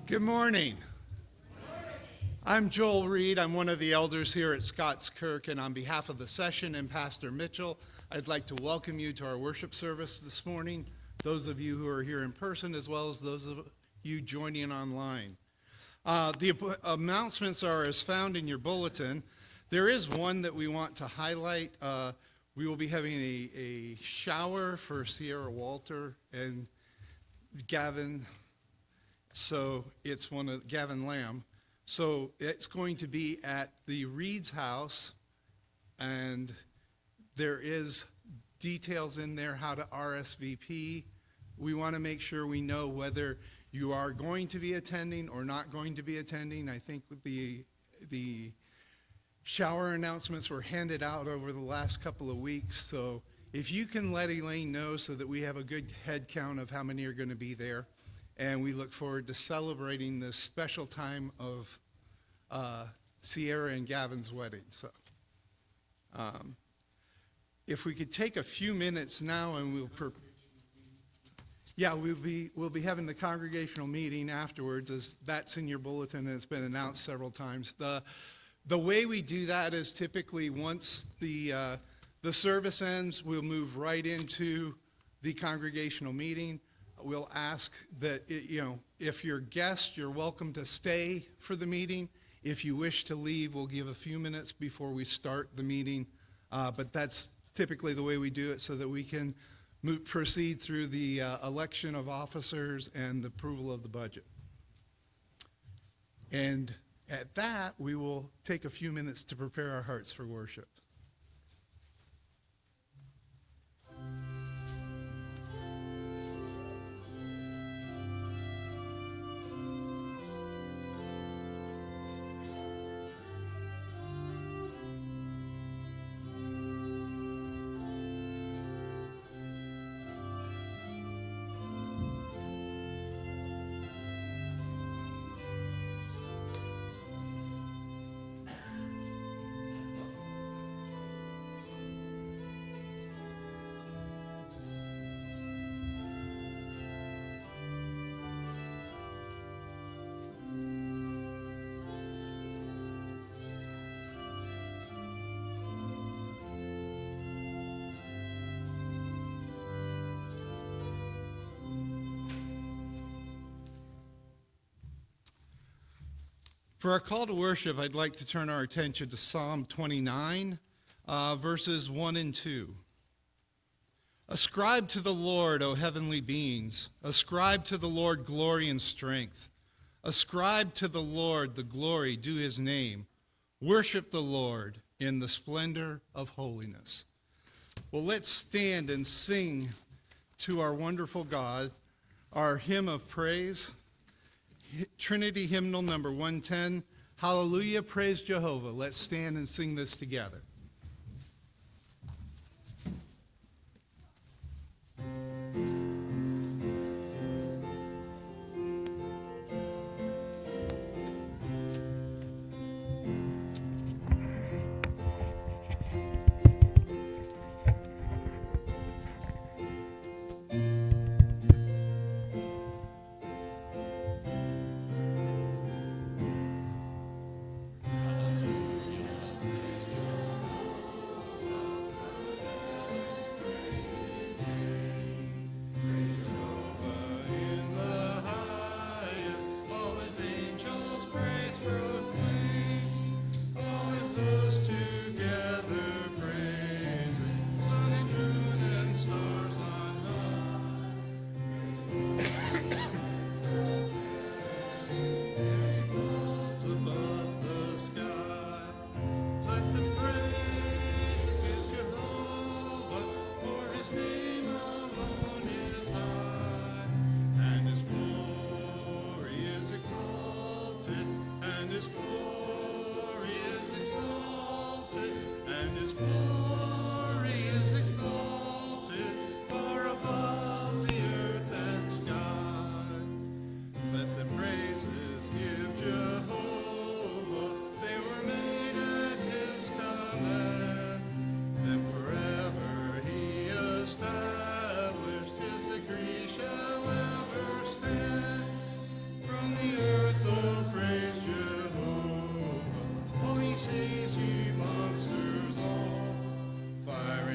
Good morning. I'm Joel Reed. I'm one of the elders here at Scots Kirk, and on behalf of the session and Pastor Mitchell, I'd like to welcome you to our worship service this morning, those of you who are here in person as well as those of you joining online. The announcements are as found in your bulletin. There is one that we want to highlight. We will be having a shower for Sierra Walter and Gavin. So it's one of Gavin Lamb. So it's going to be at the Reed's house, and there is details in there how to RSVP. We want to make sure we know whether you are going to be attending or not going to be attending. I think the shower announcements were handed out over the last couple of weeks. So if you can let Elaine know so that we have a good head count of how many are going to be there. And we look forward to celebrating this special time of Sierra and Gavin's wedding. So, if we could take a few minutes now, and we'll be having the congregational meeting afterwards, as that's in your bulletin and it's been announced several times. The way we do that is typically once the service ends, we'll move right into the congregational meeting. We'll ask that, if you're guests, you're welcome to stay for the meeting. If you wish to leave, we'll give a few minutes before we start the meeting. But that's typically the way we do it so that we can proceed through the election of officers and the approval of the budget. And at that, we will take a few minutes to prepare our hearts for worship. For our call to worship, I'd like to turn our attention to Psalm 29, verses 1 and 2. Ascribe to the Lord, O heavenly beings. Ascribe to the Lord glory and strength. Ascribe to the Lord the glory due his name. Worship the Lord in the splendor of holiness. Well, let's stand and sing to our wonderful God our hymn of praise. Trinity hymnal number 110, Hallelujah, Praise Jehovah. Let's stand and sing this together.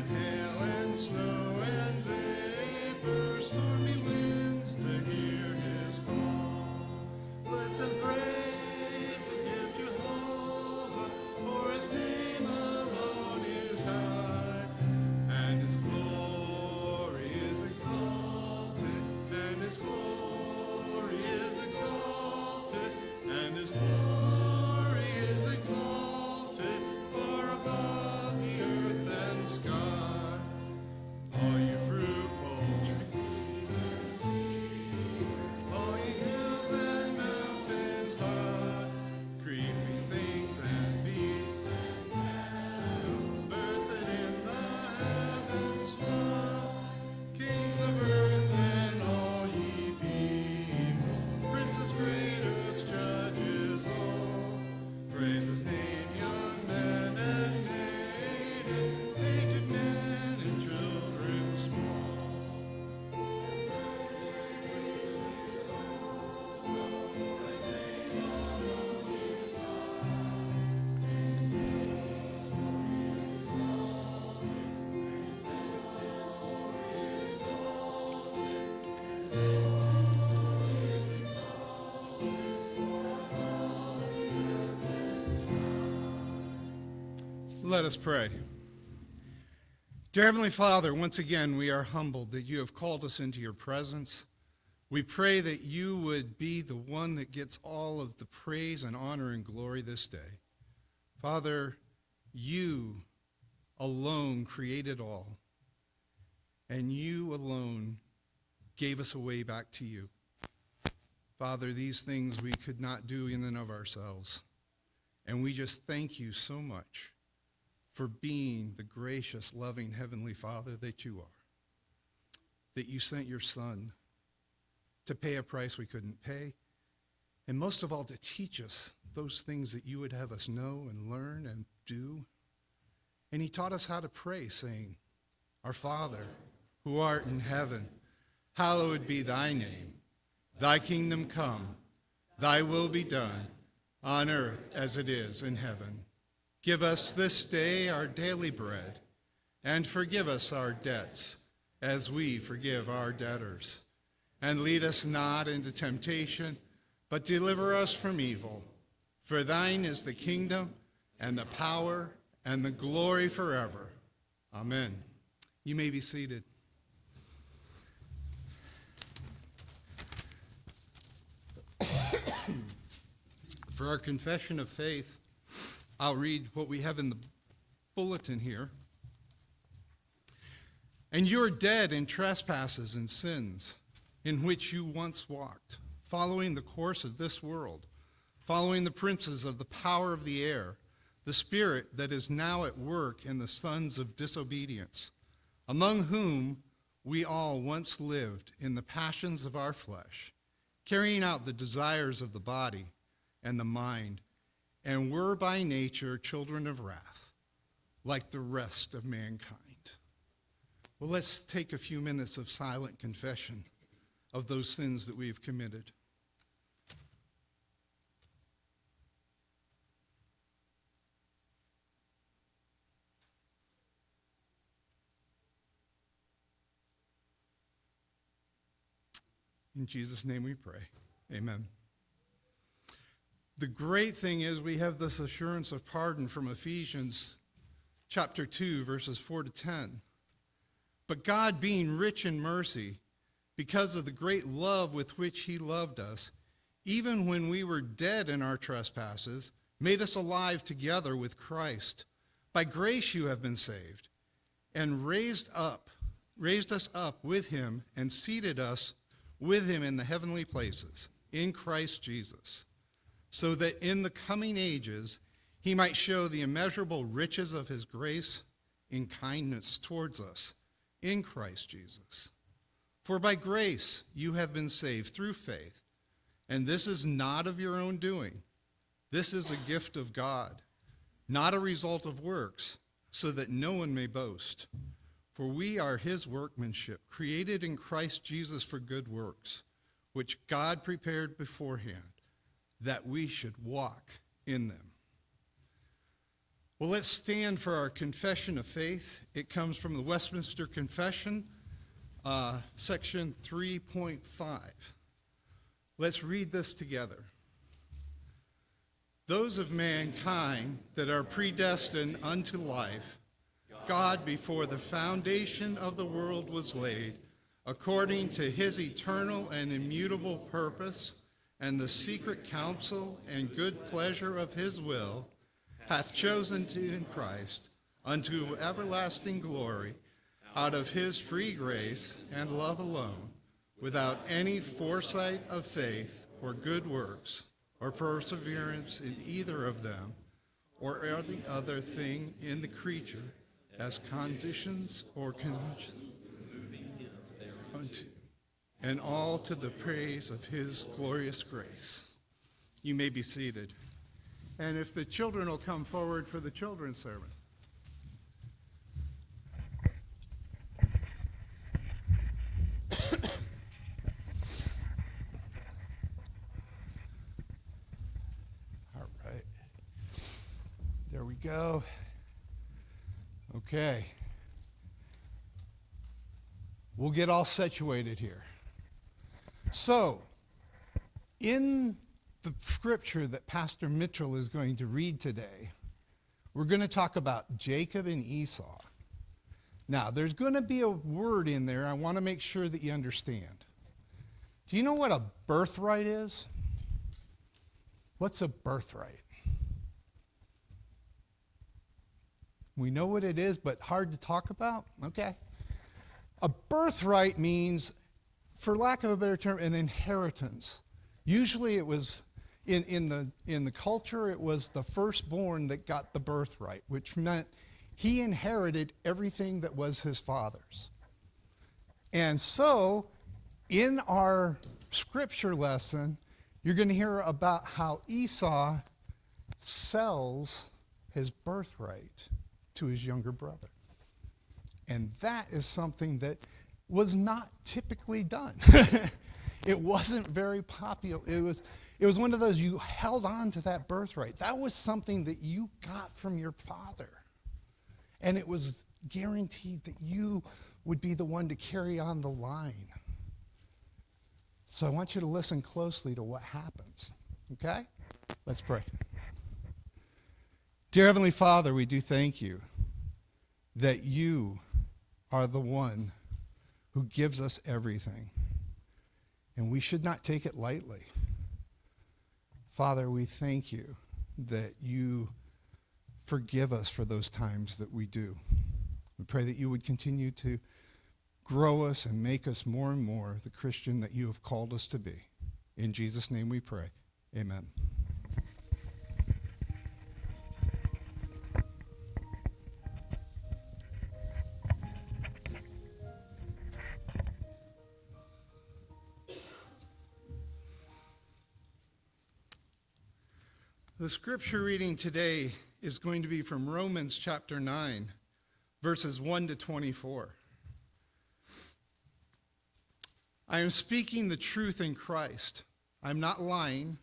and hail and snow and vapor, stormy winds that hear his call. Let them praise his gift Jehovah, for his name alone is high, and his glory is exalted, and his glory is exalted, and his glory is exalted, far above the earth and sky. All you fruitful trees and seas, all ye hills and mountains high, creeping things and beasts and cattle, birds that in the heavens fly, kings of earth and all ye people, princes great, earth's judges all, praise his name, young men and maidens, aged men and children small. Let us pray. Dear Heavenly Father, once again we are humbled that you have called us into your presence. We pray that you would be the one that gets all of the praise and honor and glory this day. Father, you alone created all, and you alone gave us a way back to you. Father, these things we could not do in and of ourselves, and we just thank you so much for being the gracious, loving Heavenly Father that you are, that you sent your Son to pay a price we couldn't pay, and most of all, to teach us those things that you would have us know and learn and do. And he taught us how to pray, saying, Our Father, who art in heaven, hallowed be thy name. Thy kingdom come, thy will be done, on earth as it is in heaven. Give us this day our daily bread, and forgive us our debts, as we forgive our debtors. And lead us not into temptation, but deliver us from evil. For thine is the kingdom, and the power, and the glory forever. Amen. You may be seated. For our confession of faith, I'll read what we have in the bulletin here. And you are dead in trespasses and sins, in which you once walked, following the course of this world, following the princes of the power of the air, the spirit that is now at work in the sons of disobedience, among whom we all once lived in the passions of our flesh, carrying out the desires of the body and the mind, and were by nature children of wrath, like the rest of mankind. Well, let's take a few minutes of silent confession of those sins that we've committed. In Jesus' name we pray. Amen. The great thing is we have this assurance of pardon from Ephesians chapter 2, verses 4 to 10. But God, being rich in mercy, because of the great love with which he loved us, even when we were dead in our trespasses, made us alive together with Christ. By grace you have been saved, and raised us up with him, and seated us with him in the heavenly places, in Christ Jesus, so that in the coming ages he might show the immeasurable riches of his grace in kindness towards us in Christ Jesus. For by grace you have been saved through faith, and this is not of your own doing. This is a gift of God, not a result of works, so that no one may boast. For we are his workmanship, created in Christ Jesus for good works, which God prepared beforehand, that we should walk in them. Well, let's stand for our confession of faith. It comes from the Westminster Confession, section 3.5. Let's read this together. Those of mankind that are predestined unto life, God before the foundation of the world was laid, according to his eternal and immutable purpose, and the secret counsel and good pleasure of his will, hath chosen to in Christ unto everlasting glory, out of his free grace and love alone, without any foresight of faith or good works, or perseverance in either of them, or any other thing in the creature, as conditions or conditions, unto, and all to the praise of his glorious grace. You may be seated. And if the children will come forward for the children's sermon. All right. There we go. Okay. We'll get all situated here. So, in the scripture that Pastor Mitchell is going to read today, we're going to talk about Jacob and Esau. Now, there's going to be a word in there I want to make sure that you understand. Do you know what a birthright is? What's a birthright? We know what it is, but hard to talk about? Okay. A birthright means, for lack of a better term, an inheritance. Usually it was, in the culture, it was the firstborn that got the birthright, which meant he inherited everything that was his father's. And so, in our scripture lesson, you're going to hear about how Esau sells his birthright to his younger brother. And that is something that was not typically done. It wasn't very popular. It was one of those, you held on to that birthright. That was something that you got from your father. And it was guaranteed that you would be the one to carry on the line. So I want you to listen closely to what happens. Okay? Let's pray. Dear Heavenly Father, we do thank you that you are the one who gives us everything. And we should not take it lightly. Father, we thank you that you forgive us for those times that we do. We pray that you would continue to grow us and make us more and more the Christian that you have called us to be. In Jesus' name we pray. Amen. The scripture reading today is going to be from Romans chapter 9, verses 1 to 24. I am speaking the truth in Christ. I'm not lying.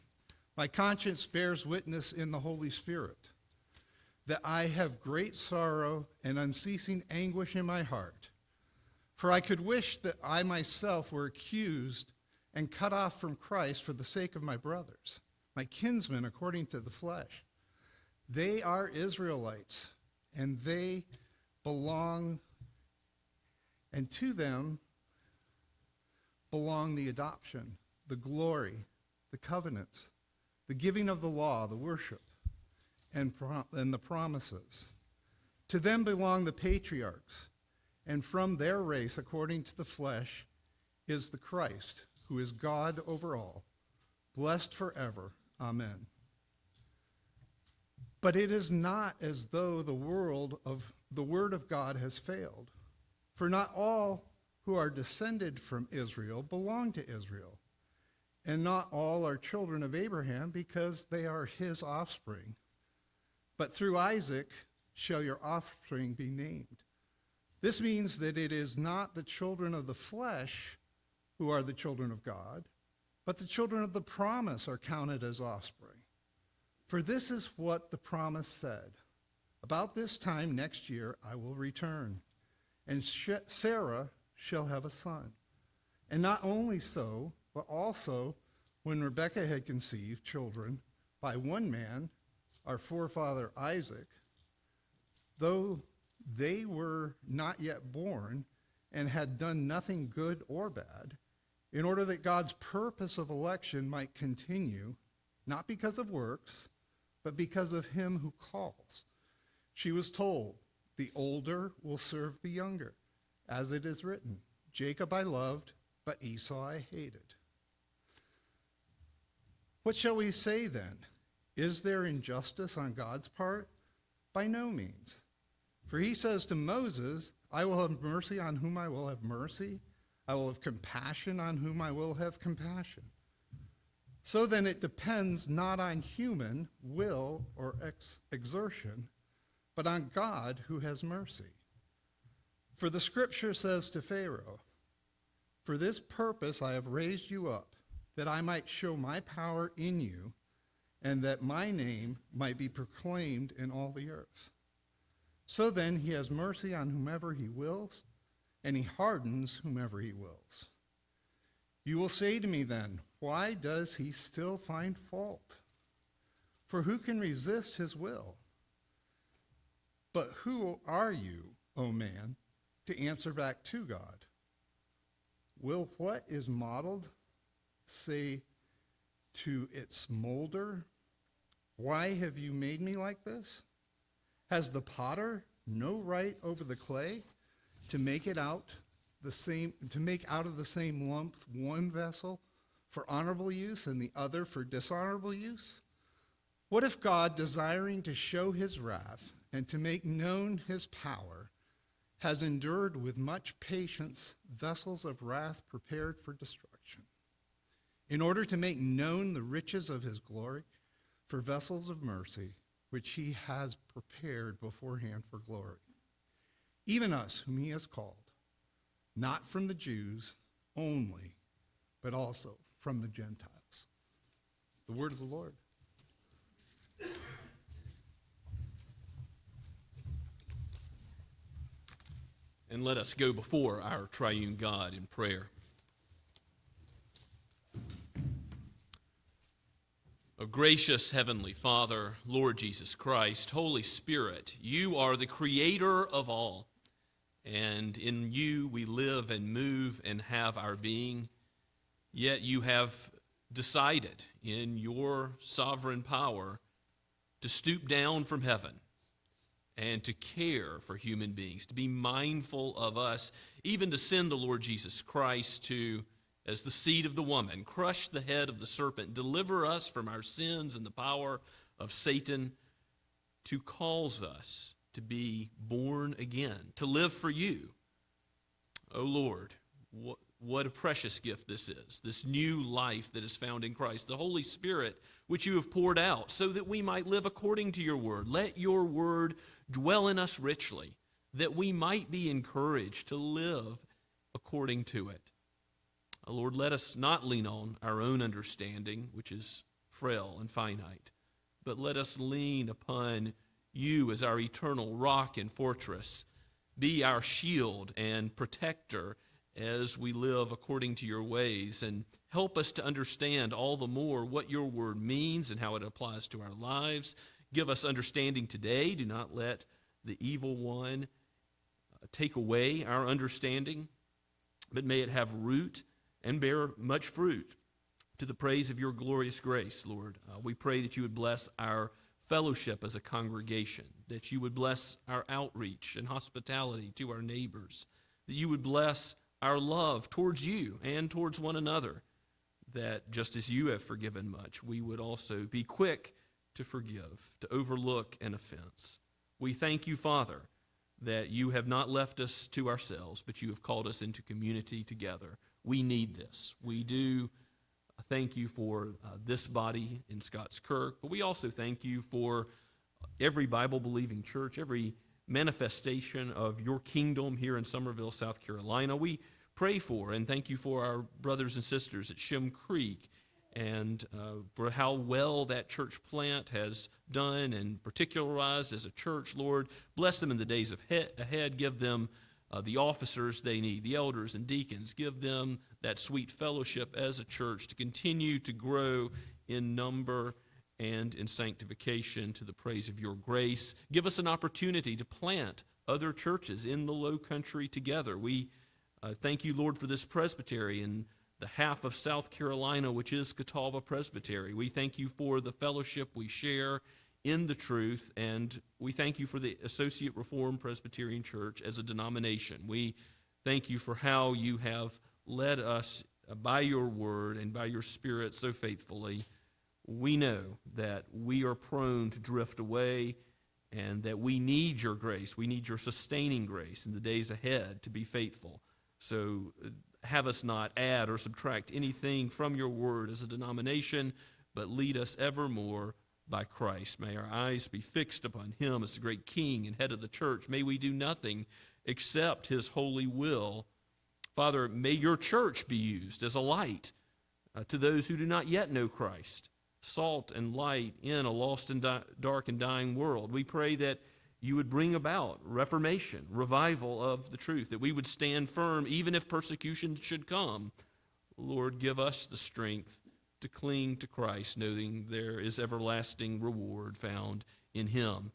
My conscience bears witness in the Holy Spirit that I have great sorrow and unceasing anguish in my heart. For I could wish that I myself were accused and cut off from Christ for the sake of my brothers, my kinsmen according to the flesh. They are Israelites, and they belong, and to them belong the adoption, the glory, the covenants, the giving of the law, the worship, and the promises. To them belong the patriarchs, and from their race, according to the flesh, is the Christ, who is God over all, blessed forever. Amen. But it is not as though the word of God has failed. For not all who are descended from Israel belong to Israel, and not all are children of Abraham, because they are his offspring. But through Isaac shall your offspring be named. This means that it is not the children of the flesh who are the children of God, but the children of the promise are counted as offspring. For this is what the promise said, About this time next year I will return, and Sarah shall have a son. And not only so, but also when Rebekah had conceived children by one man, our forefather Isaac, though they were not yet born and had done nothing good or bad, in order that God's purpose of election might continue, not because of works, but because of him who calls. She was told, the older will serve the younger, as it is written, Jacob I loved, but Esau I hated. What shall we say then? Is there injustice on God's part? By no means. For he says to Moses, I will have mercy on whom I will have mercy. I will have compassion on whom I will have compassion. So then it depends not on human will or exertion, but on God who has mercy. For the scripture says to Pharaoh, for this purpose I have raised you up, that I might show my power in you, and that my name might be proclaimed in all the earth. So then he has mercy on whomever he wills, and he hardens whomever he wills. You will say to me then, why does he still find fault? For who can resist his will? But who are you, O man, to answer back to God? Will what is modeled say to its molder, why have you made me like this? Has the potter no right over the clay to make it out of the same lump one vessel for honorable use and the other for dishonorable use? What if God, desiring to show his wrath and to make known his power, has endured with much patience vessels of wrath prepared for destruction, in order to make known the riches of his glory for vessels of mercy, which he has prepared beforehand for glory? Even us, whom he has called, not from the Jews only, but also from the Gentiles. The word of the Lord. And let us go before our triune God in prayer. O gracious Heavenly Father, Lord Jesus Christ, Holy Spirit, you are the creator of all, and in you we live and move and have our being. Yet you have decided in your sovereign power to stoop down from heaven and to care for human beings, to be mindful of us, even to send the Lord Jesus Christ to, as the seed of the woman, crush the head of the serpent, deliver us from our sins and the power of Satan, to cause us to be born again, to live for you. O Lord, what a precious gift this is, this new life that is found in Christ, the Holy Spirit, which you have poured out so that we might live according to your word. Let your word dwell in us richly, that we might be encouraged to live according to it. Lord, let us not lean on our own understanding, which is frail and finite, but let us lean upon you as our eternal rock and fortress. Be our shield and protector as we live according to your ways, and help us to understand all the more what your word means and how it applies to our lives. Give us understanding today. Do not let the evil one take away our understanding, but may it have root and bear much fruit to the praise of your glorious grace, Lord. We pray that you would bless our fellowship as a congregation, that you would bless our outreach and hospitality to our neighbors, that you would bless our love towards you and towards one another, that just as you have forgiven much, we would also be quick to forgive, to overlook an offense. We thank you, Father, that you have not left us to ourselves, but you have called us into community together. We need this. We do thank you for this body in Scots Kirk, but we also thank you for every Bible-believing church, every manifestation of your kingdom here in Summerville, South Carolina. We pray for and thank you for our brothers and sisters at Shem Creek and for how well that church plant has done and particularized as a church. Lord, bless them in the days ahead. Give them the officers they need, the elders and deacons. Give them that sweet fellowship as a church to continue to grow in number and in sanctification to the praise of your grace. Give us an opportunity to plant other churches in the Low Country together. We thank you, Lord, for this presbytery and the half of South Carolina, which is Catawba Presbytery. We thank you for the fellowship we share in the truth, and we thank you for the Associate Reformed Presbyterian Church as a denomination. We thank you for how you have led us by your word and by your Spirit so faithfully. We know that we are prone to drift away and that we need your grace. We need your sustaining grace in the days ahead to be faithful. So have us not add or subtract anything from your word as a denomination, but lead us evermore by Christ. May our eyes be fixed upon him as the great King and head of the church. May we do nothing except his holy will. Father, may your church be used as a light to those who do not yet know Christ, salt and light in a lost and dark and dying world. We pray that you would bring about reformation, revival of the truth, that we would stand firm even if persecution should come. Lord, give us the strength to cling to Christ, knowing there is everlasting reward found in him.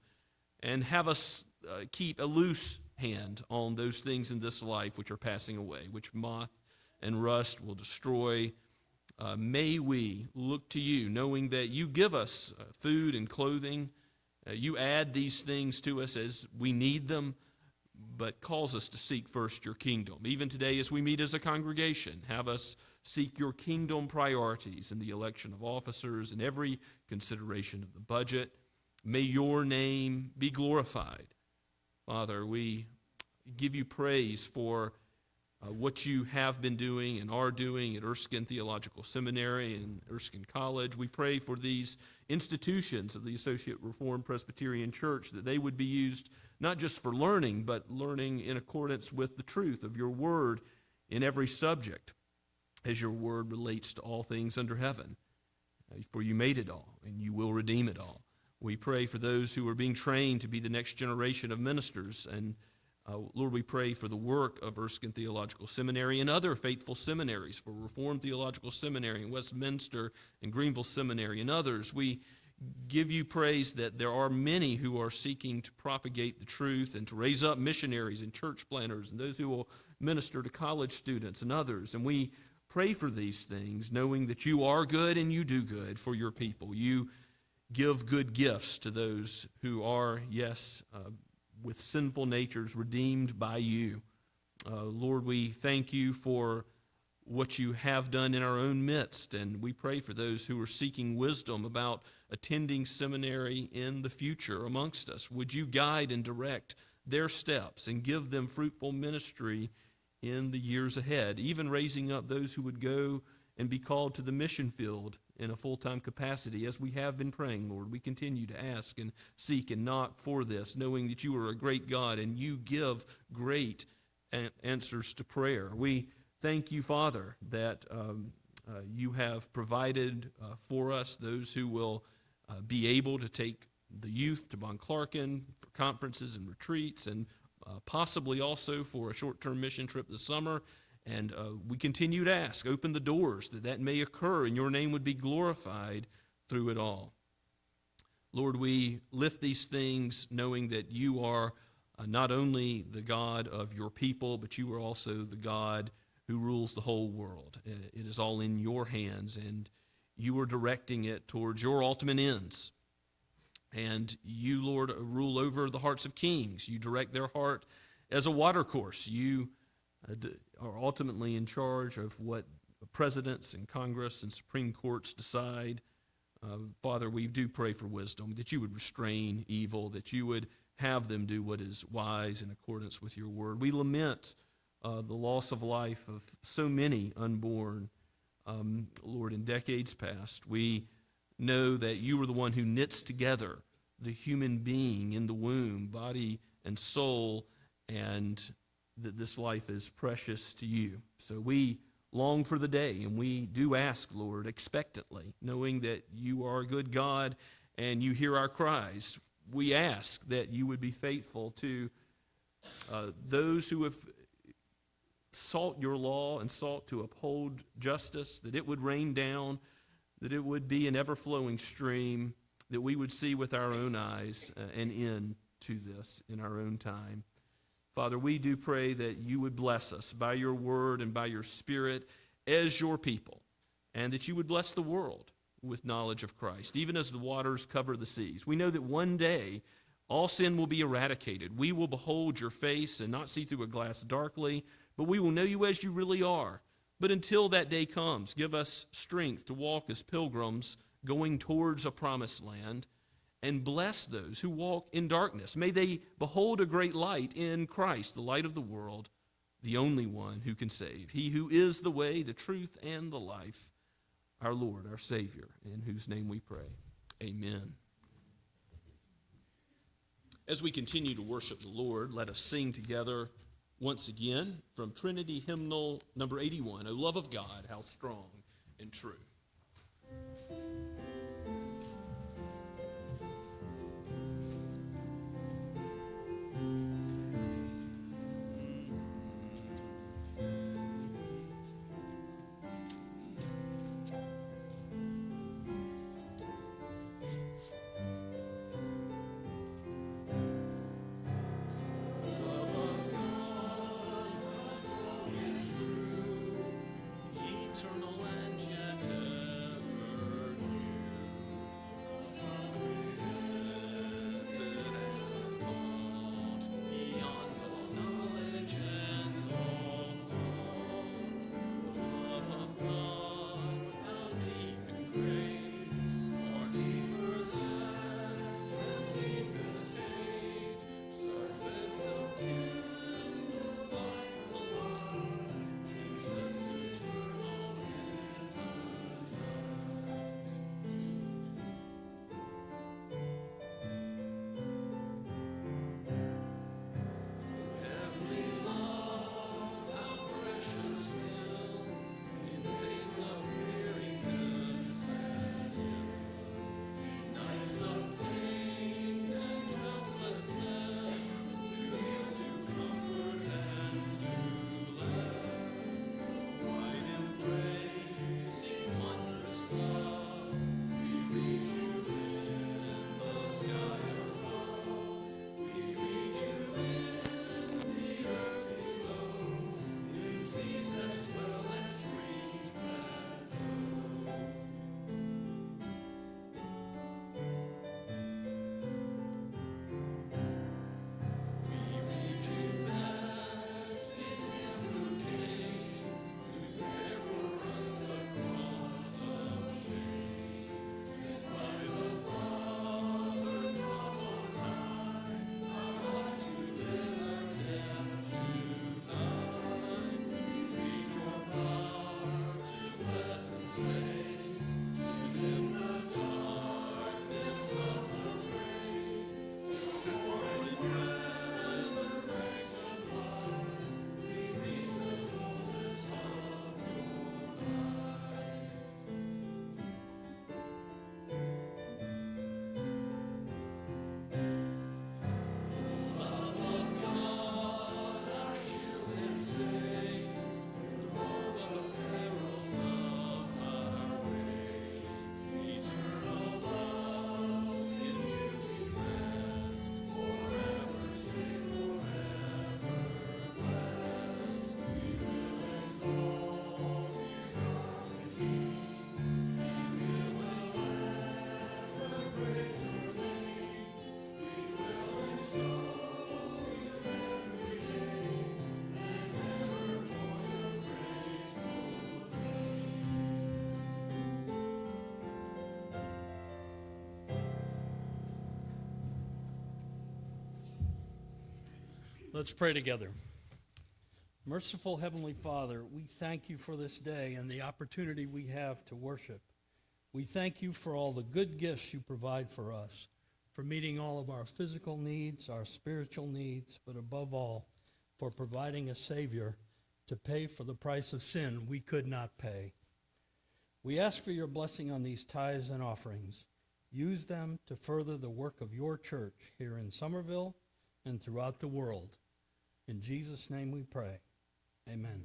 And have us keep a loose hand on those things in this life which are passing away, which moth and rust will destroy. May we look to you, knowing that you give us food and clothing. You add these things to us as we need them, but calls us to seek first your kingdom. Even today as we meet as a congregation, have us seek your kingdom priorities in the election of officers and every consideration of the budget. May your name be glorified. Father, we give you praise for what you have been doing and are doing at Erskine Theological Seminary and Erskine College. We pray for these institutions of the Associate Reformed Presbyterian Church, that they would be used not just for learning, but learning in accordance with the truth of your word in every subject, as your word relates to all things under heaven. For you made it all, and you will redeem it all. We pray for those who are being trained to be the next generation of ministers, and Lord, we pray for the work of Erskine Theological Seminary and other faithful seminaries, for Reformed Theological Seminary in Westminster and Greenville Seminary and others. We give you praise that there are many who are seeking to propagate the truth and to raise up missionaries and church planters and those who will minister to college students and others. And we pray for these things, knowing that you are good and you do good for your people. You give good gifts to those who are, yes, with sinful natures redeemed by you. Lord, we thank you for what you have done in our own midst, and we pray for those who are seeking wisdom about attending seminary in the future amongst us. Would you guide and direct their steps and give them fruitful ministry in the years ahead, even raising up those who would go and be called to the mission field in a full-time capacity, as we have been praying, Lord. We continue to ask and seek and knock for this, knowing that you are a great God and you give great answers to prayer. We thank you, Father, that you have provided for us those who will be able to take the youth to Von Clarken for conferences and retreats, and possibly also for a short-term mission trip this summer. And we continue to ask, open the doors that may occur and your name would be glorified through it all. Lord, we lift these things knowing that you are not only the God of your people, but you are also the God who rules the whole world. It is all in your hands, and you are directing it towards your ultimate ends. And you, Lord, rule over the hearts of kings. You direct their heart as a watercourse. You are ultimately in charge of what presidents and Congress and Supreme Courts decide. Father, we do pray for wisdom, that you would restrain evil, that you would have them do what is wise in accordance with your word. We lament the loss of life of so many unborn, Lord, in decades past. We know that you are the one who knits together the human being in the womb, body and soul, and that this life is precious to you. So we long for the day, and we do ask, Lord, expectantly, knowing that you are a good God and you hear our cries. We ask that you would be faithful to those who have sought your law and sought to uphold justice, that it would rain down, that it would be an ever-flowing stream, that we would see with our own eyes an end to this in our own time. Father, we do pray that you would bless us by your word and by your Spirit as your people, and that you would bless the world with knowledge of Christ, even as the waters cover the seas. We know that one day all sin will be eradicated. We will behold your face and not see through a glass darkly, but we will know you as you really are. But until that day comes, give us strength to walk as pilgrims going towards a promised land, and bless those who walk in darkness. May they behold a great light in Christ, the light of the world, the only one who can save. He who is the way, the truth, and the life, our Lord, our Savior, in whose name we pray. Amen. As we continue to worship the Lord, let us sing together once again from Trinity Hymnal number 81, O love of God, how strong and true. Let's pray together. Merciful Heavenly Father, we thank you for this day and the opportunity we have to worship. We thank you for all the good gifts you provide for us, for meeting all of our physical needs, our spiritual needs, but above all, for providing a Savior to pay for the price of sin we could not pay. We ask for your blessing on these tithes and offerings. Use them to further the work of your church here in Somerville and throughout the world. In Jesus' name we pray. Amen.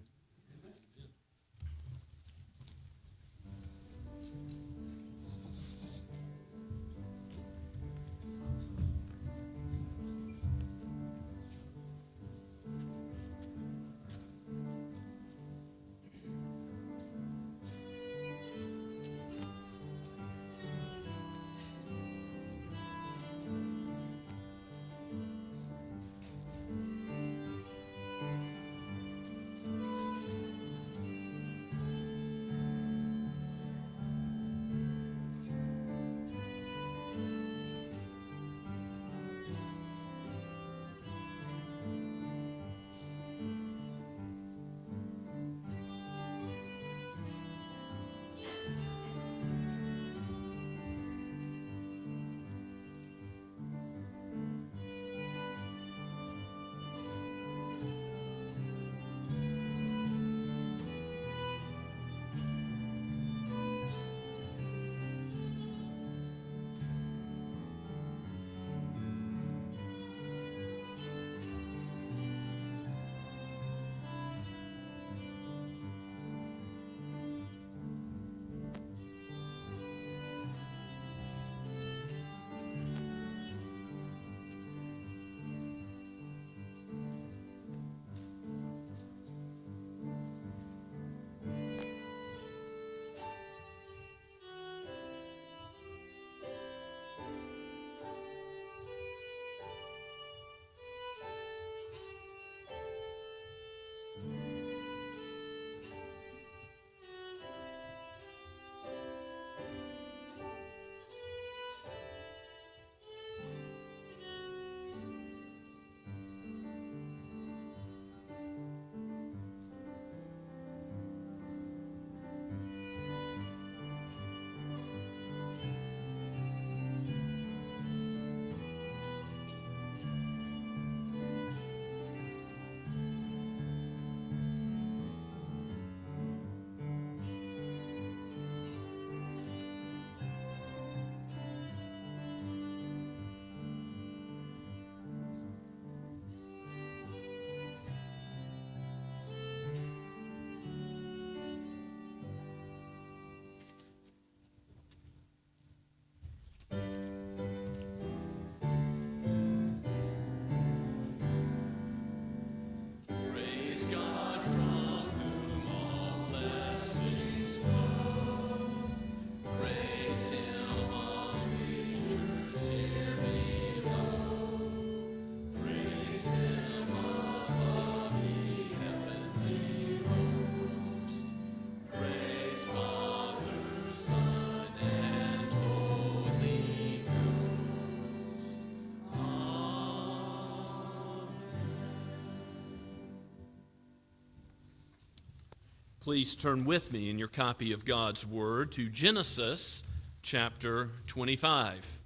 Please turn with me in your copy of God's Word to Genesis chapter 25.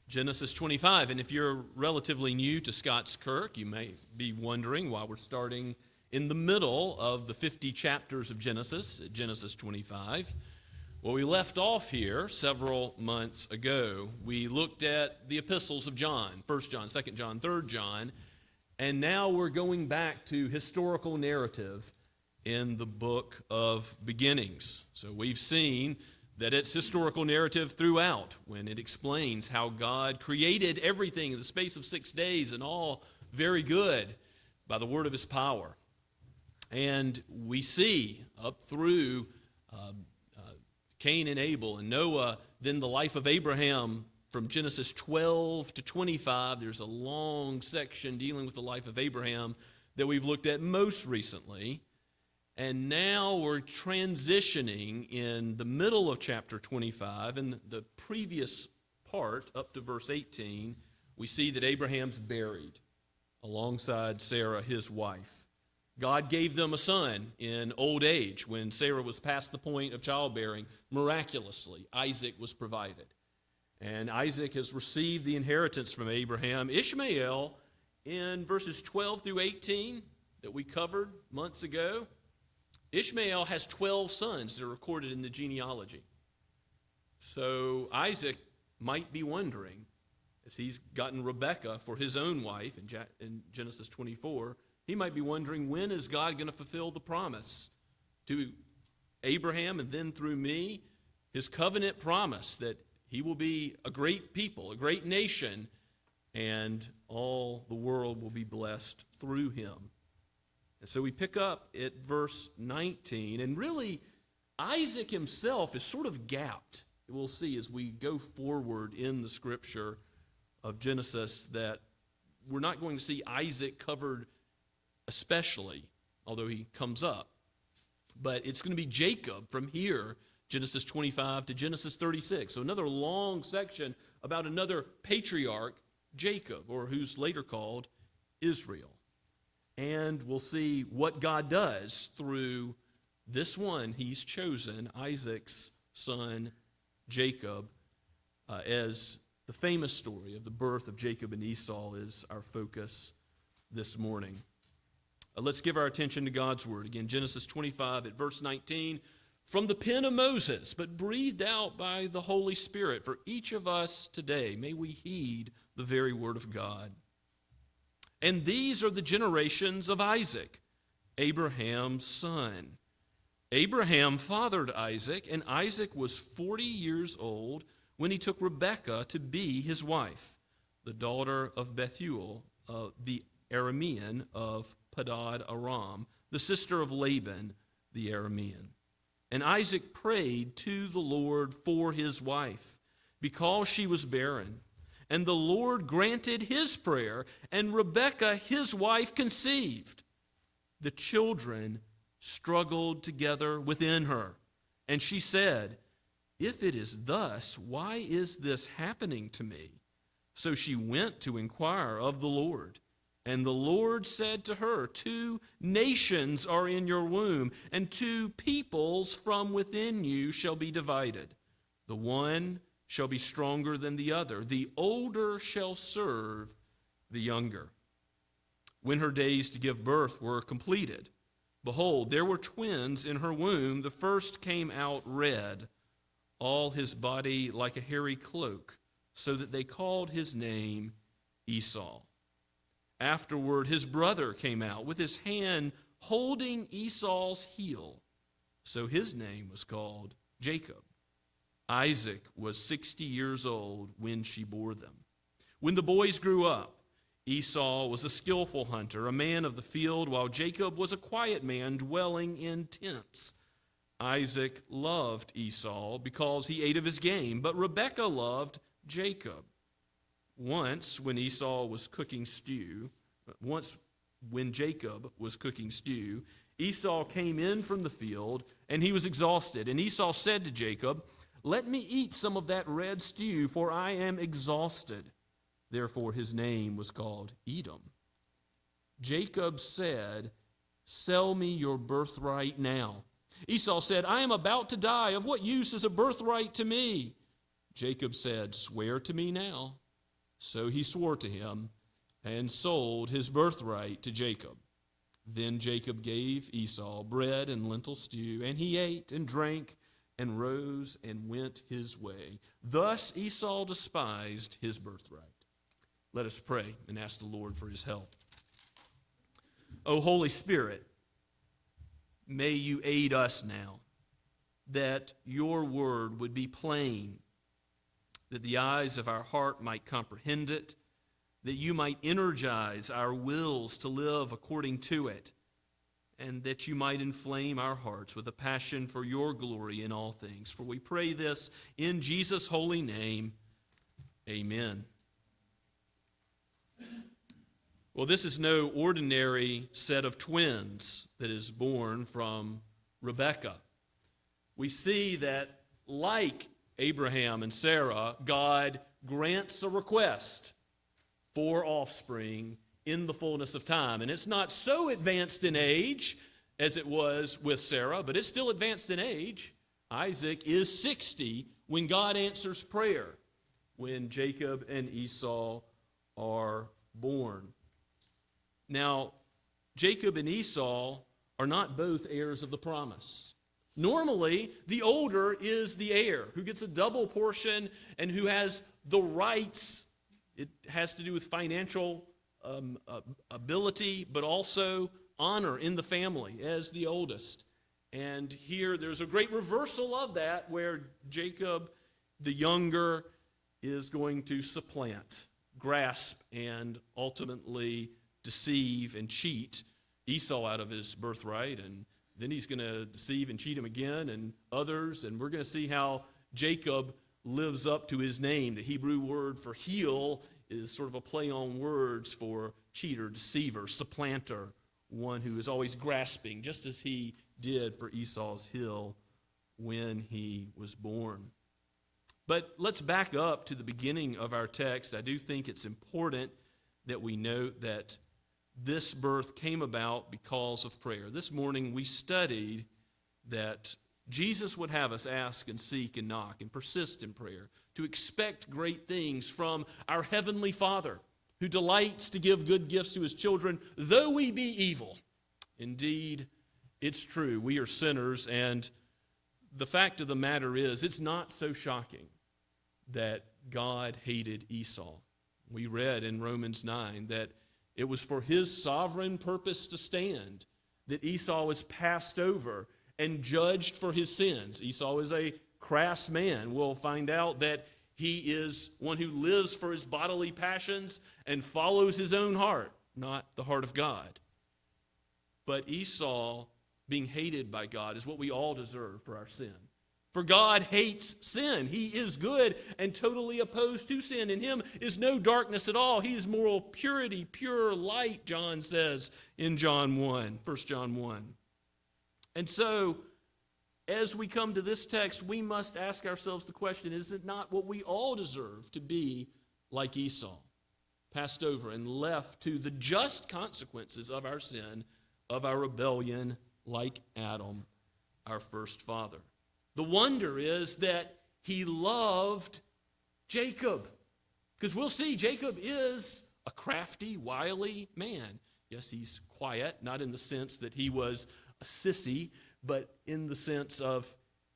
Genesis 25, and if you're relatively new to Scots Kirk, you may be wondering why we're starting in the middle of the 50 chapters of Genesis, at Genesis 25. Well, we left off here several months ago. We looked at the epistles of John, 1 John, 2 John, 3 John, and now we're going back to historical narrative in the book of beginnings. So we've seen that it's historical narrative throughout when it explains how God created everything in the space of 6 days and all very good by the word of his power. And we see up through Cain and Abel and Noah, then the life of Abraham from Genesis 12 to 25. There's a long section dealing with the life of Abraham that we've looked at most recently. And now we're transitioning in the middle of chapter 25. In the previous part, up to verse 18, we see that Abraham's buried alongside Sarah, his wife. God gave them a son in old age when Sarah was past the point of childbearing. Miraculously, Isaac was provided. And Isaac has received the inheritance from Abraham. Ishmael, in verses 12 through 18 that we covered months ago, Ishmael has 12 sons that are recorded in the genealogy. So Isaac might be wondering, as he's gotten Rebekah for his own wife in Genesis 24, he might be wondering, when is God going to fulfill the promise to Abraham and then through me, his covenant promise that he will be a great people, a great nation, and all the world will be blessed through him. And so we pick up at verse 19, and really Isaac himself is sort of gapped. We'll see as we go forward in the scripture of Genesis that we're not going to see Isaac covered especially, although he comes up. But it's going to be Jacob from here, Genesis 25 to Genesis 36. So another long section about another patriarch, Jacob, or who's later called Israel. And we'll see what God does through this one he's chosen, Isaac's son, Jacob, as the famous story of the birth of Jacob and Esau is our focus this morning. Let's give our attention to God's word. Again, Genesis 25 at verse 19. From the pen of Moses, but breathed out by the Holy Spirit for each of us today, may we heed the very word of God. And these are the generations of Isaac, Abraham's son. Abraham fathered Isaac, and Isaac was 40 years old when he took Rebekah to be his wife, the daughter of Bethuel, the Aramean of Padad Aram, the sister of Laban the Aramean. And Isaac prayed to the Lord for his wife, because she was barren. And the Lord granted his prayer, and Rebekah, his wife, conceived. The children struggled together within her, and she said, "If it is thus, why is this happening to me?" So she went to inquire of the Lord. And the Lord said to her, 2 nations are in your womb, and 2 peoples from within you shall be divided. The one shall be stronger than the other. The older shall serve the younger. When her days to give birth were completed, behold, there were twins in her womb. The first came out red, all his body like a hairy cloak, so that they called his name Esau. Afterward, his brother came out with his hand holding Esau's heel. So his name was called Jacob. Isaac was 60 years old when she bore them. When the boys grew up, Esau was a skillful hunter, a man of the field, while Jacob was a quiet man dwelling in tents. Isaac loved Esau because he ate of his game, but Rebekah loved Jacob. Once when Jacob was cooking stew, Esau came in from the field, and he was exhausted. And Esau said to Jacob, "Let me eat some of that red stew, for I am exhausted." Therefore his name was called Edom. Jacob said, "Sell me your birthright now." Esau said, "I am about to die. Of what use is a birthright to me?" Jacob said, "Swear to me now." So he swore to him and sold his birthright to Jacob. Then Jacob gave Esau bread and lentil stew, and he ate and drank and rose and went his way. Thus Esau despised his birthright. Let us pray and ask the Lord for his help. O Holy Spirit, may you aid us now, that your word would be plain, that the eyes of our heart might comprehend it, that you might energize our wills to live according to it, and that you might inflame our hearts with a passion for your glory in all things. For we pray this in Jesus' holy name. Amen. Well, this is no ordinary set of twins that is born from Rebekah. We see that, like Abraham and Sarah, God grants a request for offspring in the fullness of time. And it's not so advanced in age as it was with Sarah, but it's still advanced in age. Isaac is 60 when God answers prayer, when Jacob and Esau are born. Now, Jacob and Esau are not both heirs of the promise. Normally, the older is the heir who gets a double portion and who has the rights. It has to do with financial ability, but also honor in the family as the oldest. And here there's a great reversal of that, where Jacob, the younger, is going to supplant, grasp, and ultimately deceive and cheat Esau out of his birthright. And then he's going to deceive and cheat him again and others. And we're going to see how Jacob lives up to his name. The Hebrew word for heel is sort of a play on words for cheater, deceiver, supplanter, one who is always grasping, just as he did for Esau's heel when he was born. But let's back up to the beginning of our text. I do think it's important that we note that this birth came about because of prayer. This morning we studied that Jesus would have us ask and seek and knock and persist in prayer, to expect great things from our Heavenly Father, who delights to give good gifts to his children, though we be evil. Indeed, it's true. We are sinners, and the fact of the matter is, it's not so shocking that God hated Esau. We read in Romans 9 that it was for his sovereign purpose to stand that Esau was passed over and judged for his sins. Esau is a crass man. We'll find out that he is one who lives for his bodily passions and follows his own heart, not the heart of God. But Esau, being hated by God, is what we all deserve for our sin. For God hates sin. He is good and totally opposed to sin. In him is no darkness at all. He is moral purity, pure light, John says in John 1, 1 John 1. And so, as we come to this text, we must ask ourselves the question, is it not what we all deserve to be like Esau, passed over and left to the just consequences of our sin, of our rebellion, like Adam, our first father? The wonder is that he loved Jacob, because we'll see Jacob is a crafty, wily man. Yes, he's quiet, not in the sense that he was a sissy, but in the sense of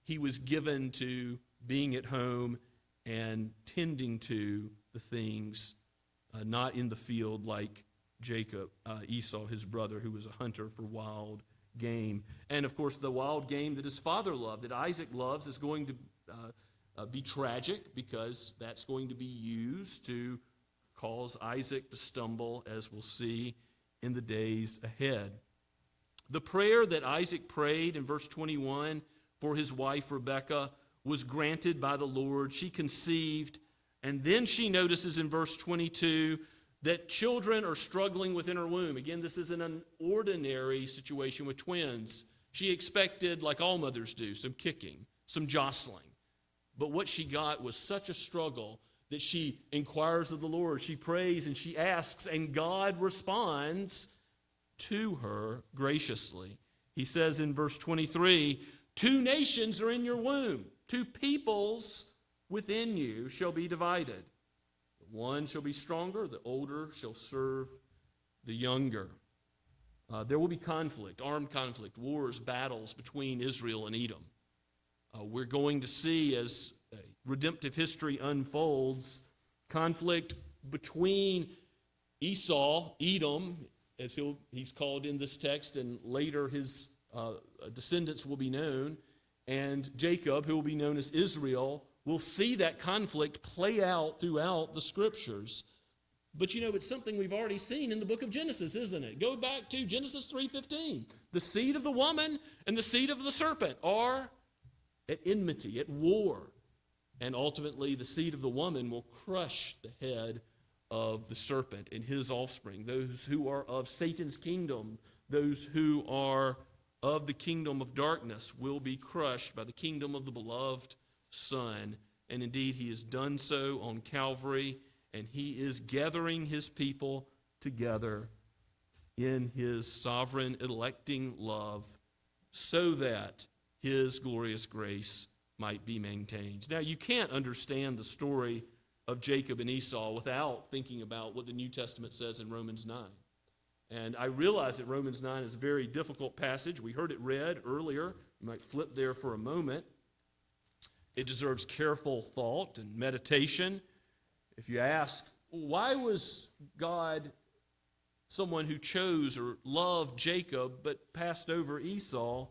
he was given to being at home and tending to the things, not in the field like Jacob, Esau, his brother, who was a hunter for wild game. And of course, the wild game that his father loved, that Isaac loves, is going to be tragic, because that's going to be used to cause Isaac to stumble, as we'll see in the days ahead. The prayer that Isaac prayed in verse 21 for his wife Rebekah was granted by the Lord. She conceived, and then she notices in verse 22 that children are struggling within her womb. Again, this isn't an ordinary situation with twins. She expected, like all mothers do, some kicking, some jostling. But what she got was such a struggle that she inquires of the Lord. She prays and she asks, and God responds to her graciously. He says in verse 23, 2 nations are in your womb, 2 peoples within you shall be divided. One shall be stronger, the older shall serve the younger. There will be conflict, armed conflict, wars, battles between Israel and Edom. We're going to see, as redemptive history unfolds, conflict between Esau, Edom, as he's called in this text, and later his descendants will be known, and Jacob, who will be known as Israel. We'll see that conflict play out throughout the Scriptures. But you know, it's something we've already seen in the book of Genesis, isn't it? Go back to Genesis 3:15. The seed of the woman and the seed of the serpent are at enmity, at war. And ultimately, the seed of the woman will crush the head of the serpent and his offspring. Those who are of Satan's kingdom, those who are of the kingdom of darkness, will be crushed by the kingdom of the beloved Son. And indeed, he has done so on Calvary, and he is gathering his people together in his sovereign electing love so that his glorious grace might be maintained. Now, you can't understand the story of Jacob and Esau without thinking about what the New Testament says in Romans 9. And I realize that Romans 9 is a very difficult passage. We heard it read earlier. You might flip there for a moment. It deserves careful thought and meditation. If you ask, why was God someone who chose or loved Jacob but passed over Esau?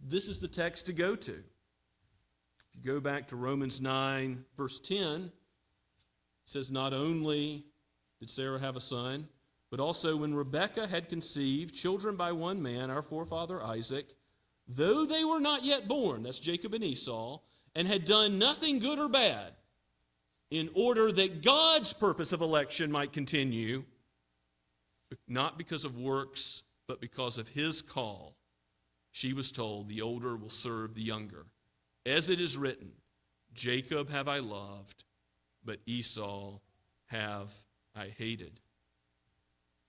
This is the text to go to. If you go back to Romans 9, verse 10, it says, not only did Sarah have a son, but also when Rebekah had conceived children by one man, our forefather Isaac, though they were not yet born, that's Jacob and Esau, and had done nothing good or bad, in order that God's purpose of election might continue, not because of works, but because of his call, she was told, the older will serve the younger. As it is written, Jacob have I loved, but Esau have I hated.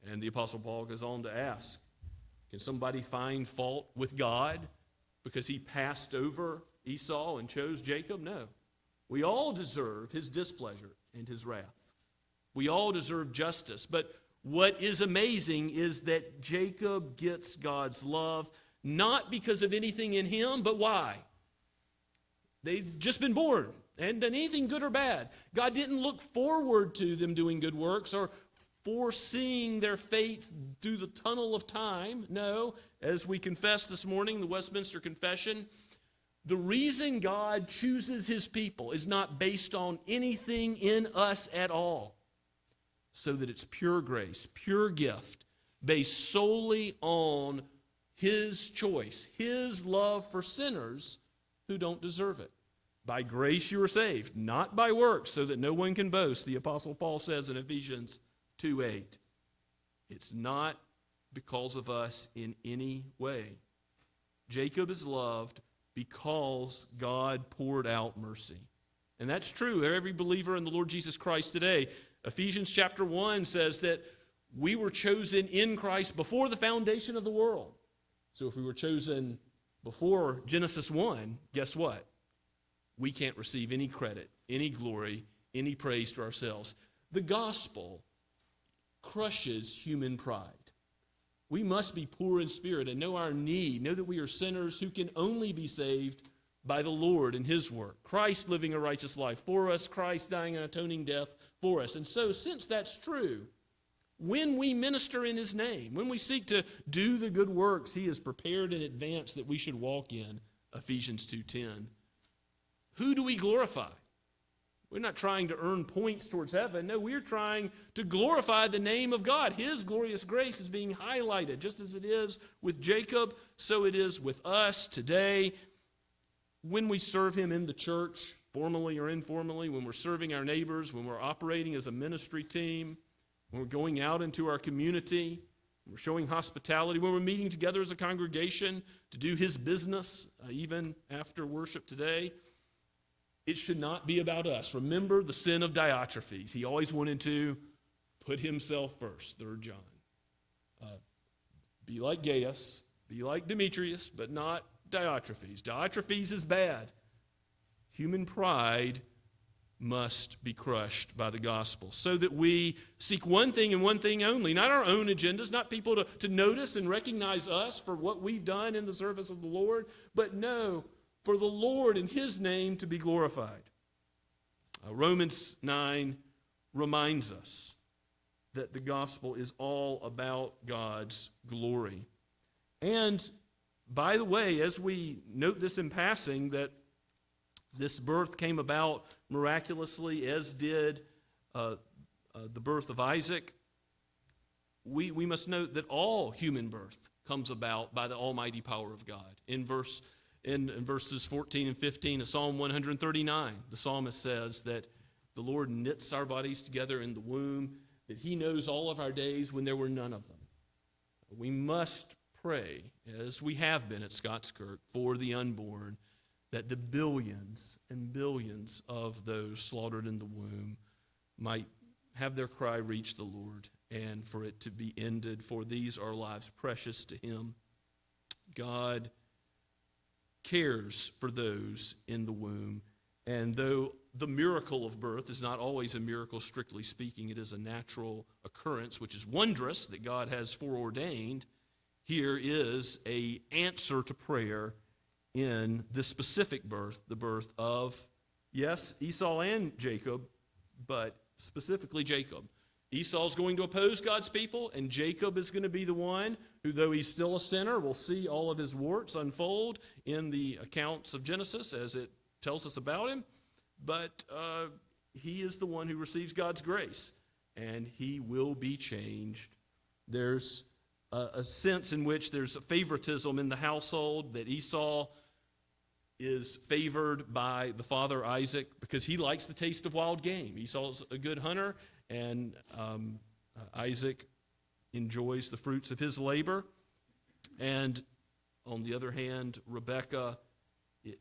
And the Apostle Paul goes on to ask, can somebody find fault with God because he passed over Esau and chose Jacob? No. We all deserve his displeasure and his wrath. We all deserve justice. But what is amazing is that Jacob gets God's love, not because of anything in him, but why? They've just been born and done anything good or bad. God didn't look forward to them doing good works or foreseeing their fate through the tunnel of time. No, as we confessed this morning, the Westminster Confession, the reason God chooses his people is not based on anything in us at all, so that it's pure grace, pure gift, based solely on his choice, his love for sinners who don't deserve it. By grace you are saved, not by works, so that no one can boast, the Apostle Paul says in Ephesians 2:8. It's not because of us in any way. Jacob is loved because God poured out mercy. And that's true of every believer in the Lord Jesus Christ today. Ephesians chapter 1 says that we were chosen in Christ before the foundation of the world. So if we were chosen before Genesis 1, guess what? We can't receive any credit, any glory, any praise to ourselves. The gospel crushes human pride. We must be poor in spirit and know our need, know that we are sinners who can only be saved by the Lord and his work. Christ living a righteous life for us, Christ dying an atoning death for us. And so, since that's true, when we minister in his name, when we seek to do the good works he has prepared in advance that we should walk in, Ephesians 2:10, who do we glorify? We're not trying to earn points towards heaven. No, we're trying to glorify the name of God. His glorious grace is being highlighted. Just as it is with Jacob, so it is with us today. When we serve him in the church, formally or informally, when we're serving our neighbors, when we're operating as a ministry team, when we're going out into our community, when we're showing hospitality, when we're meeting together as a congregation to do his business, even after worship today, it should not be about us. Remember the sin of Diotrephes. He always wanted to put himself first, 3 John. Be like Gaius, be like Demetrius, but not Diotrephes. Diotrephes is bad. Human pride must be crushed by the gospel so that we seek one thing and one thing only, not our own agendas, not people to notice and recognize us for what we've done in the service of the Lord, but no, for the Lord and his name to be glorified. Romans 9 reminds us that the gospel is all about God's glory. And by the way, as we note this in passing, that this birth came about miraculously, as did the birth of Isaac, we must note that all human birth comes about by the almighty power of God. In verses 14 and 15 of Psalm 139, the psalmist says that the Lord knits our bodies together in the womb, that he knows all of our days when there were none of them. We must pray, as we have been at Scots Kirk, for the unborn, that the billions and billions of those slaughtered in the womb might have their cry reach the Lord, and for it to be ended, for these are lives precious to him. God cares for those in the womb, and though the miracle of birth is not always a miracle, strictly speaking. It is a natural occurrence, which is wondrous that God has foreordained. Here is an answer to prayer in this specific birth, the birth of, yes, Esau and Jacob, but specifically Jacob. Esau's going to oppose God's people, and Jacob is going to be the one who, though he's still a sinner, will see all of his warts unfold in the accounts of Genesis as it tells us about him. But he is the one who receives God's grace, and he will be changed. There's a sense in which there's a favoritism in the household, that Esau is favored by the father Isaac because he likes the taste of wild game. Esau's a good hunter, and Isaac enjoys the fruits of his labor. And on the other hand, Rebekah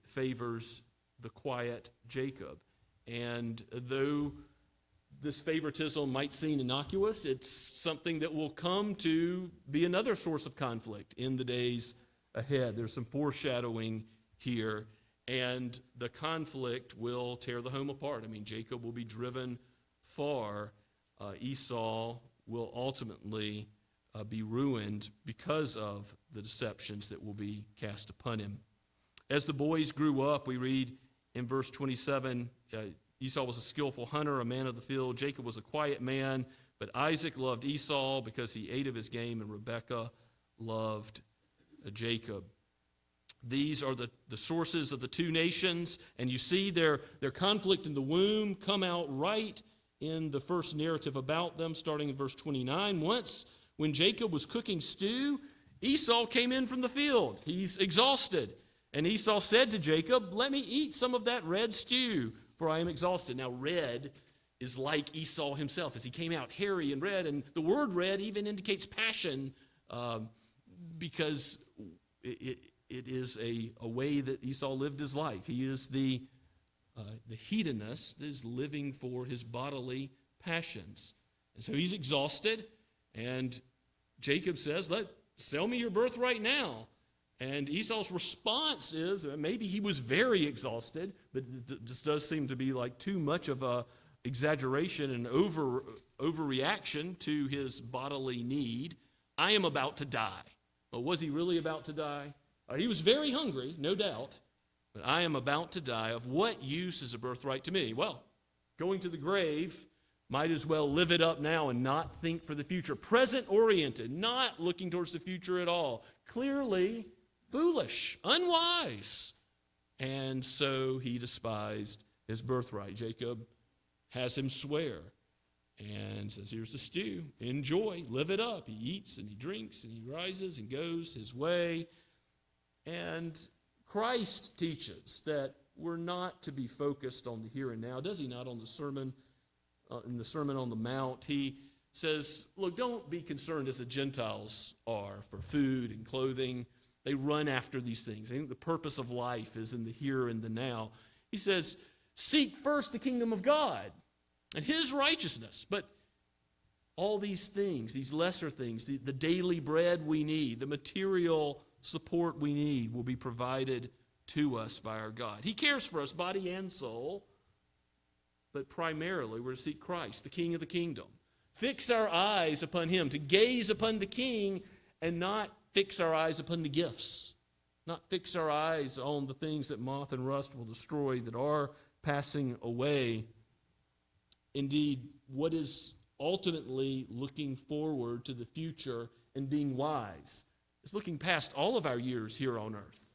favors the quiet Jacob. And though this favoritism might seem innocuous, it's something that will come to be another source of conflict in the days ahead. There's some foreshadowing here, and the conflict will tear the home apart. I mean, Jacob will be driven far. Esau will ultimately be ruined because of the deceptions that will be cast upon him. As the boys grew up, we read in verse 27, Esau was a skillful hunter, a man of the field. Jacob was a quiet man, but Isaac loved Esau because he ate of his game, and Rebekah loved Jacob. These are the sources of the two nations, and you see their conflict in the womb come out right in the first narrative about them, starting in verse 29. Once, when Jacob was cooking stew, Esau came in from the field. He's exhausted. And Esau said to Jacob, "Let me eat some of that red stew, for I am exhausted." Now, red is like Esau himself, as he came out hairy and red. And the word red even indicates passion, because it is a way that Esau lived his life. He is the hedonist that is living for his bodily passions. And so he's exhausted, and Jacob says, "Sell me your birthright now." And Esau's response is, maybe he was very exhausted, but this does seem to be like too much of a exaggeration and overreaction to his bodily need. "I am about to die." Well, was he really about to die? He was very hungry, no doubt, but "I am about to die. Of what use is a birthright to me?" Well, going to the grave, might as well live it up now and not think for the future. Present-oriented, not looking towards the future at all. Clearly foolish, unwise. And so he despised his birthright. Jacob has him swear and says, "Here's the stew. Enjoy, live it up." He eats and he drinks and he rises and goes his way. And Christ teaches that we're not to be focused on the here and now. Does he not in the Sermon on the Mount? He says, look, don't be concerned as the Gentiles are for food and clothing. They run after these things. I think the purpose of life is in the here and the now. He says, seek first the kingdom of God and his righteousness. But all these things, these lesser things, the daily bread we need, the material support we need will be provided to us by our God. He cares for us, body and soul, but primarily we're to seek Christ, the King of the kingdom. Fix our eyes upon him, to gaze upon the King and not fix our eyes upon the gifts, not fix our eyes on the things that moth and rust will destroy, that are passing away. Indeed, what is ultimately looking forward to the future and being wise is looking past all of our years here on earth.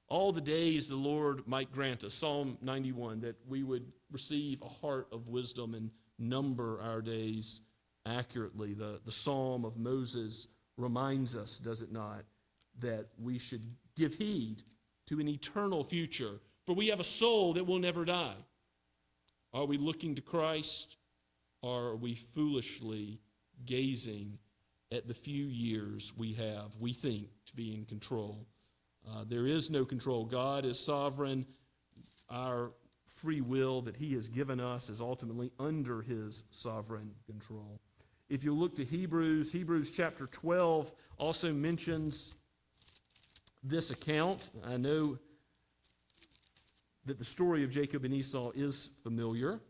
All the days the Lord might grant us, Psalm 91, that we would receive a heart of wisdom and number our days accurately. The Psalm of Moses reminds us, does it not, that we should give heed to an eternal future, for we have a soul that will never die. Are we looking to Christ, or are we foolishly gazing at the few years we have, we think, to be in control? There is no control. God is sovereign. Our free will that he has given us is ultimately under his sovereign control. If you look to Hebrews chapter 12 also mentions this account. I know that the story of Jacob and Esau is familiar,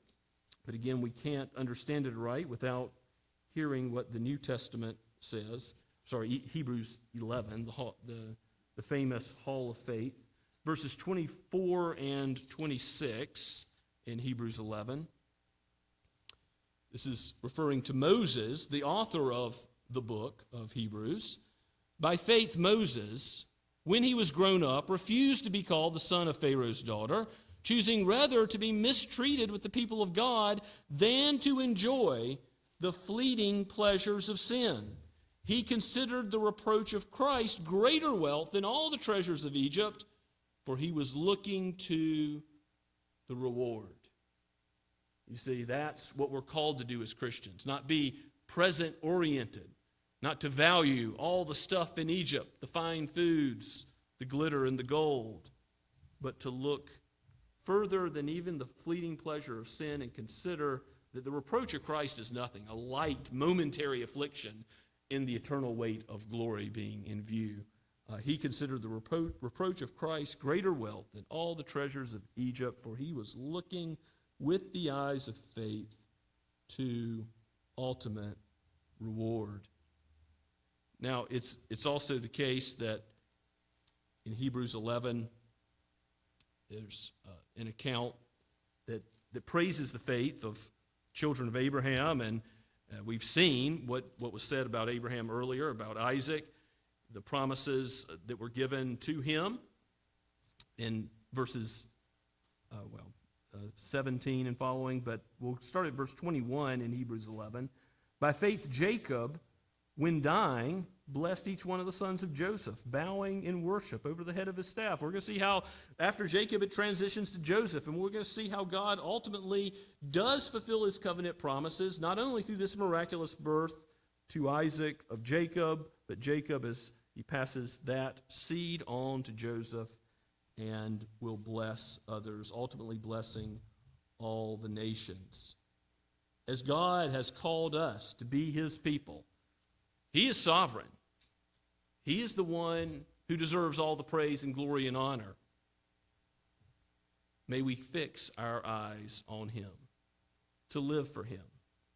but again, we can't understand it right without hearing what the New Testament says. Hebrews 11, the famous Hall of Faith, verses 24 and 26 in Hebrews 11. This is referring to Moses, the author of the book of Hebrews. By faith, Moses, when he was grown up, refused to be called the son of Pharaoh's daughter, choosing rather to be mistreated with the people of God than to enjoy the fleeting pleasures of sin. He considered the reproach of Christ greater wealth than all the treasures of Egypt, for he was looking to the reward. You see, that's what we're called to do as Christians, not be present-oriented, not to value all the stuff in Egypt, the fine foods, the glitter and the gold, but to look further than even the fleeting pleasure of sin and consider that the reproach of Christ is nothing, a light, momentary affliction in the eternal weight of glory being in view. He considered the reproach of Christ greater wealth than all the treasures of Egypt, for he was looking with the eyes of faith to ultimate reward. Now, it's also the case that in Hebrews 11, there's an account that praises the faith of children of Abraham, and we've seen what was said about Abraham earlier, about Isaac, the promises that were given to him in verses 17 and following, but we'll start at verse 21 in Hebrews 11. By faith, Jacob, when dying, blessed each one of the sons of Joseph, bowing in worship over the head of his staff. We're going to see how, after Jacob, it transitions to Joseph, and we're going to see how God ultimately does fulfill his covenant promises, not only through this miraculous birth to Isaac of Jacob, but Jacob, as he passes that seed on to Joseph, and will bless others, ultimately blessing all the nations. As God has called us to be his people, he is sovereign. He is the one who deserves all the praise and glory and honor. May we fix our eyes on him, to live for him,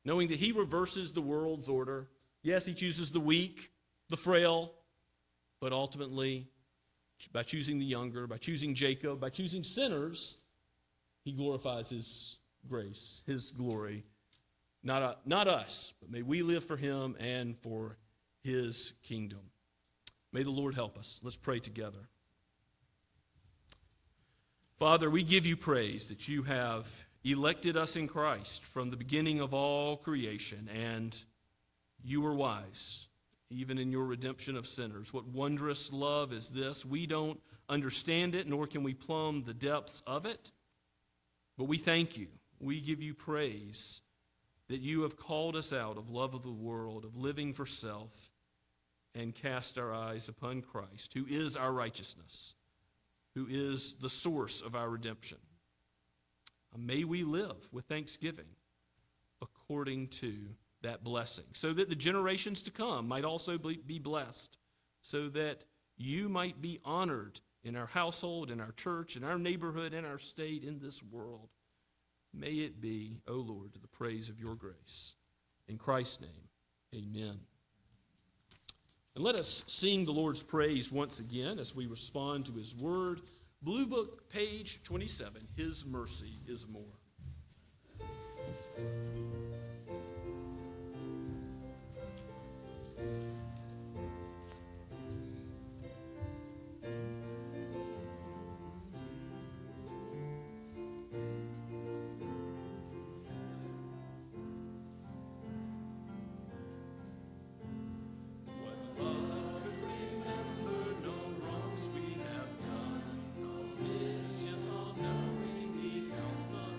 knowing that he reverses the world's order. Yes, he chooses the weak, the frail, but ultimately, by choosing the younger, by choosing Jacob, by choosing sinners, he glorifies his grace, his glory. Not us, but may we live for him and for his kingdom. May the Lord help us. Let's pray together. Father, we give you praise that you have elected us in Christ from the beginning of all creation, and you were wise, even in your redemption of sinners. What wondrous love is this? We don't understand it, nor can we plumb the depths of it, but we thank you. We give you praise that you have called us out of love of the world, of living for self, and cast our eyes upon Christ, who is our righteousness, who is the source of our redemption. May we live with thanksgiving according to that blessing, so that the generations to come might also be blessed, so that you might be honored in our household, in our church, in our neighborhood, in our state, in this world. May it be, O Lord, to the praise of your grace. In Christ's name, amen. And let us sing the Lord's praise once again as we respond to his word. Blue Book, page 27, His mercy is more. We have done, all this yet all knowing, he counts not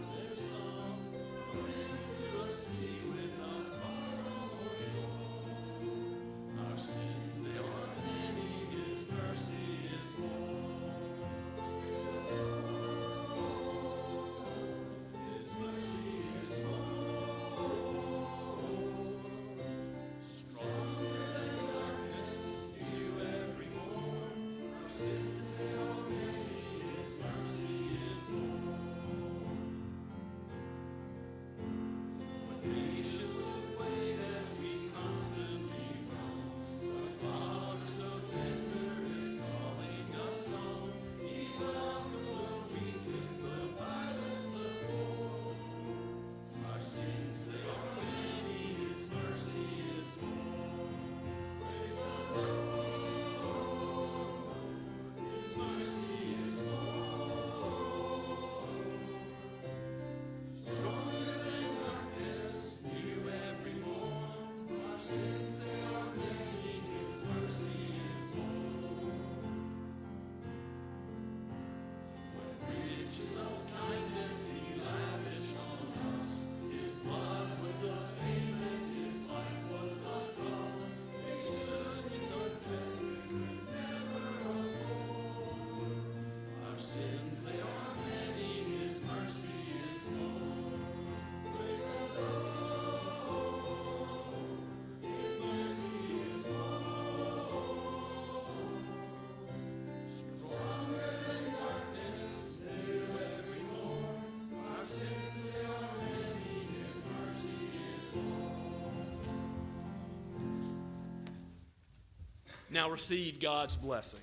Now receive God's blessing.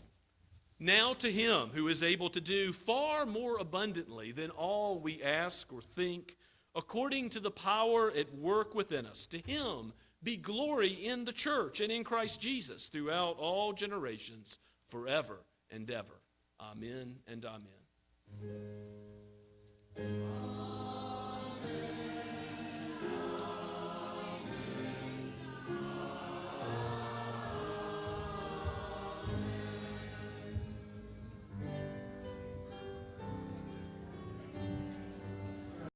Now to him who is able to do far more abundantly than all we ask or think, according to the power at work within us, to him be glory in the church and in Christ Jesus throughout all generations, forever and ever. Amen and amen.